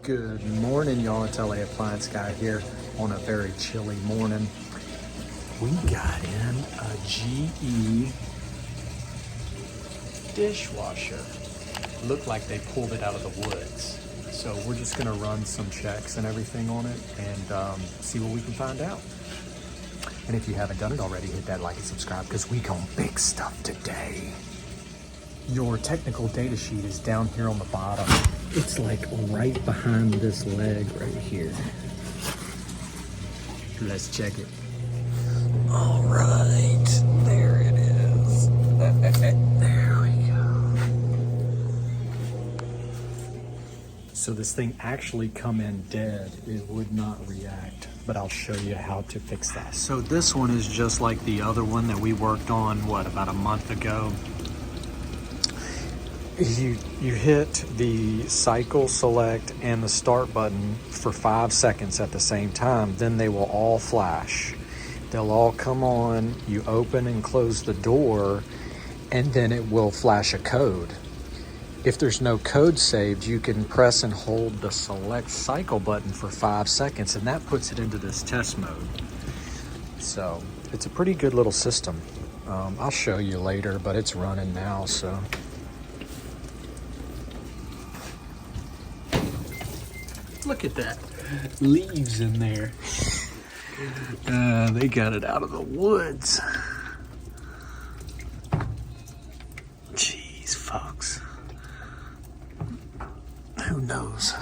Good morning, y'all. It's LA Appliance Guy here on a very chilly morning. We got in a GE dishwasher. Looked like they pulled it out of the woods. So we're just gonna run some checks and everything on it and see what we can find out. And if you haven't done it already, hit that like and subscribe because we gon' big stuff today. Your technical data sheet is down here on the bottom. It's like right behind this leg right here. Let's check it. All right, there it is. There we go. So this thing actually come in dead. It would not react, but I'll show you how to fix that. So this one is just like the other one that we worked on, about a month ago. You hit the cycle select and the start button for 5 seconds at the same time, then they will all flash. They'll all come on, you open and close the door, and then it will flash a code. If there's no code saved, you can press and hold the select cycle button for 5 seconds, and that puts it into this test mode. So it's a pretty good little system. I'll show you later, but it's running now, so. Look at that, leaves in there. They got it out of the woods. Jeez, folks. Who knows?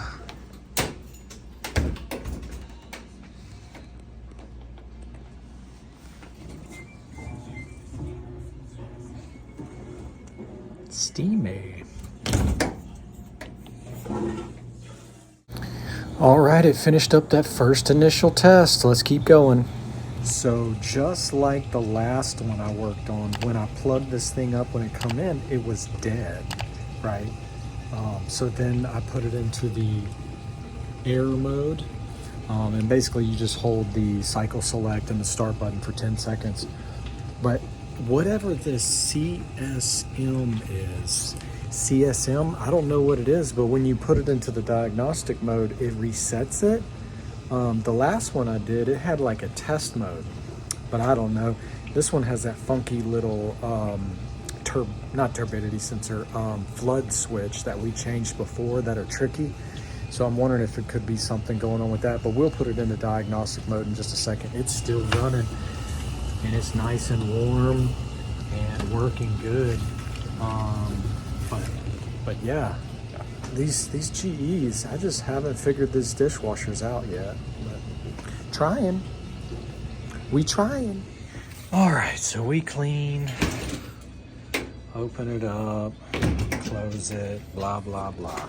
Steamy. All right, it finished up that first initial test. Let's keep going. So just like the last one I worked on, when I plugged this thing up when it come in, it was dead, right? So then I put it into the error mode. And basically you just hold the cycle select and the start button for 10 seconds. But whatever this CSM is, I don't know what it is, but when you put it into the diagnostic mode, it resets it. The last one I did, it had like a test mode, but I don't know. This one has that funky little, not turbidity sensor, flood switch that we changed before that are tricky. So I'm wondering if it could be something going on with that, but we'll put it in the diagnostic mode in just a second. It's still running and it's nice and warm and working good. But yeah, these GEs, I just haven't figured these dishwashers out yet. But trying. We trying. All right, so we clean, open it up, close it, blah, blah, blah.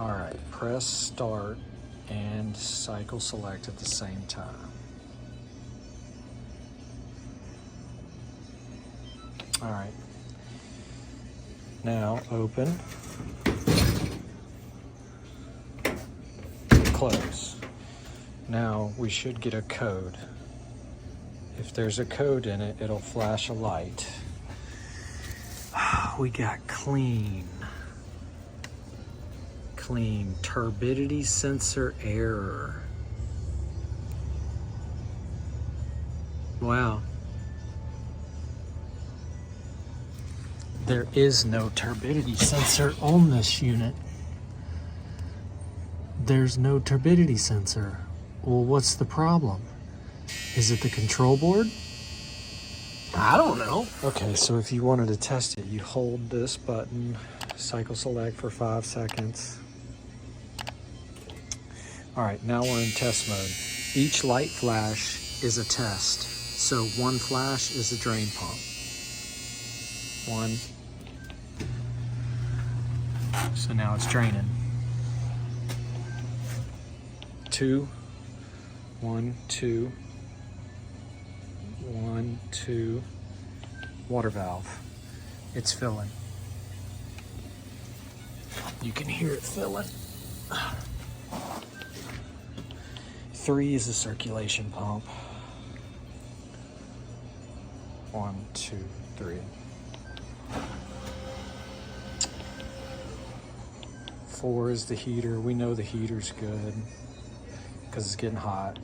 All right, press start and cycle select at the same time. All right. Now open, close. Now we should get a code. If there's a code in it, it'll flash a light. We got clean, turbidity sensor error. Wow. There is no turbidity sensor on this unit. There's no turbidity sensor. Well, what's the problem? Is it the control board? I don't know. Okay, so if you wanted to test it, you hold this button, cycle select for 5 seconds. All right, now we're in test mode. Each light flash is a test. So one flash is a drain pump. 1. So now it's draining. 2. 1, 2. 1, 2. Water valve. It's filling. You can hear it filling. 3 is a circulation pump. 1, 2, 3. 4 is the heater. We know the heater's good because it's getting hot.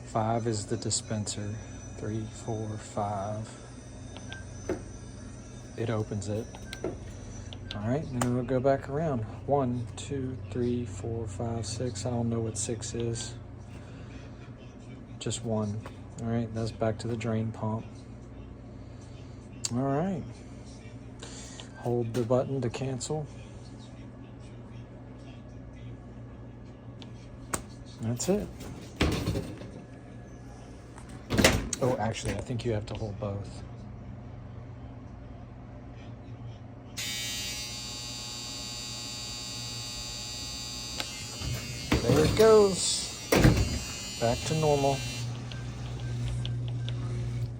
5 is the dispenser. 3, 4, 5. It opens it. All right, and then we'll go back around. 1, 2, 3, 4, 5, 6. I don't know what 6 is. Just 1. All right, that's back to the drain pump. All right. Hold the button to cancel. That's it. Oh, actually, I think you have to hold both. There it goes. Back to normal.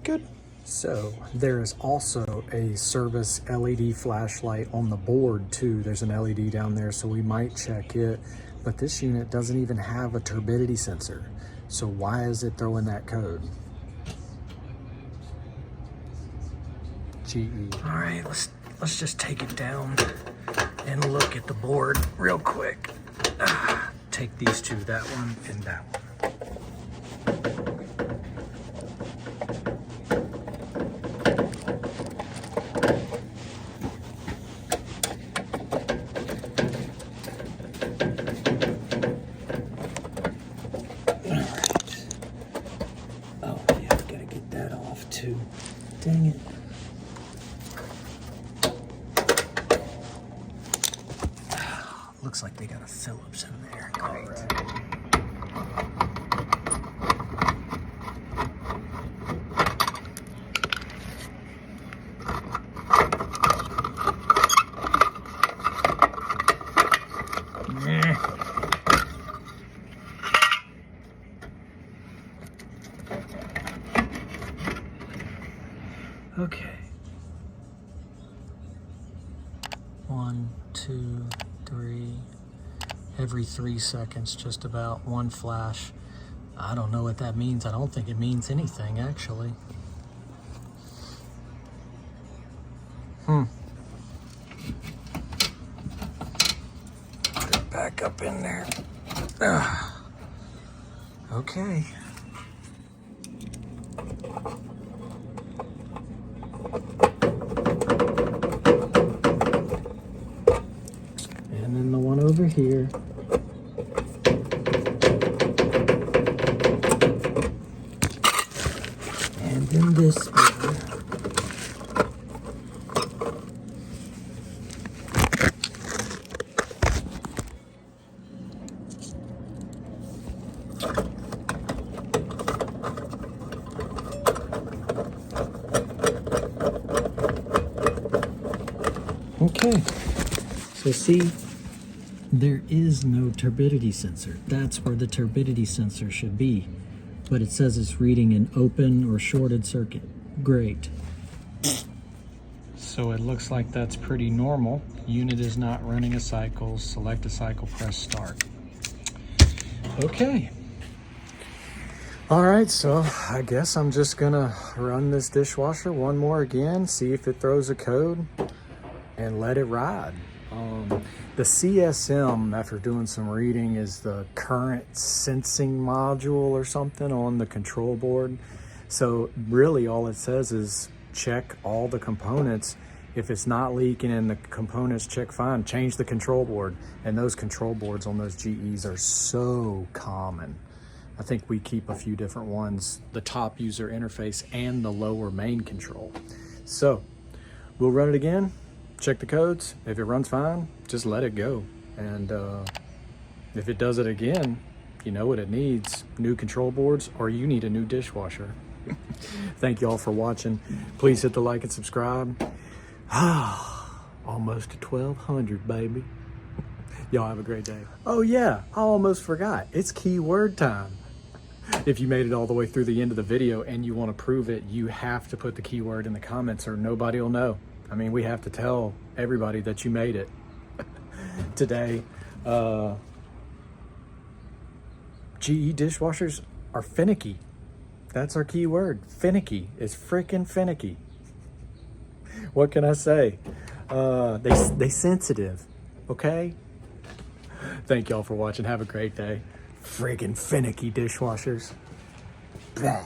Good. So there is also a service LED flashlight on the board too. There's an LED down there, so we might check it. But this unit doesn't even have a turbidity sensor. So why is it throwing that code? GE. All right, let's just take it down and look at the board real quick. Take these two, that one and that one. Too. Dang it. Looks like they got a Phillips in there. Great. All right. Okay. 1, 2, 3. Every 3 seconds, just about one flash. I don't know what that means. I don't think it means anything, actually. Put it back up in there. Okay. And then the one over here. And then this one. Okay, so see, there is no turbidity sensor. That's where the turbidity sensor should be. But it says it's reading an open or shorted circuit. Great. So it looks like that's pretty normal. Unit is not running a cycle. Select a cycle, press start. Okay. All right, so I guess I'm just gonna run this dishwasher one more again, see if it throws a code, and let it ride. The CSM, after doing some reading, is the current sensing module or something on the control board. So really all it says is check all the components. If it's not leaking and the components check fine, change the control board. And those control boards on those GEs are so common. I think we keep a few different ones, the top user interface and the lower main control. So we'll run it again. Check the codes. If it runs fine, just let it go. And if it does it again, you know what it needs: new control boards, or you need a new dishwasher. Thank you all for watching. Please hit the like and subscribe. Almost to 1,200, baby. Y'all have a great day. Oh yeah, I almost forgot. It's keyword time. If you made it all the way through the end of the video and you want to prove it, you have to put the keyword in the comments or nobody will know. I mean, we have to tell everybody that you made it today. GE dishwashers are finicky. That's our key word. Finicky. It's freaking finicky. What can I say? They sensitive, okay? Thank y'all for watching. Have a great day. Friggin' finicky dishwashers. Blah.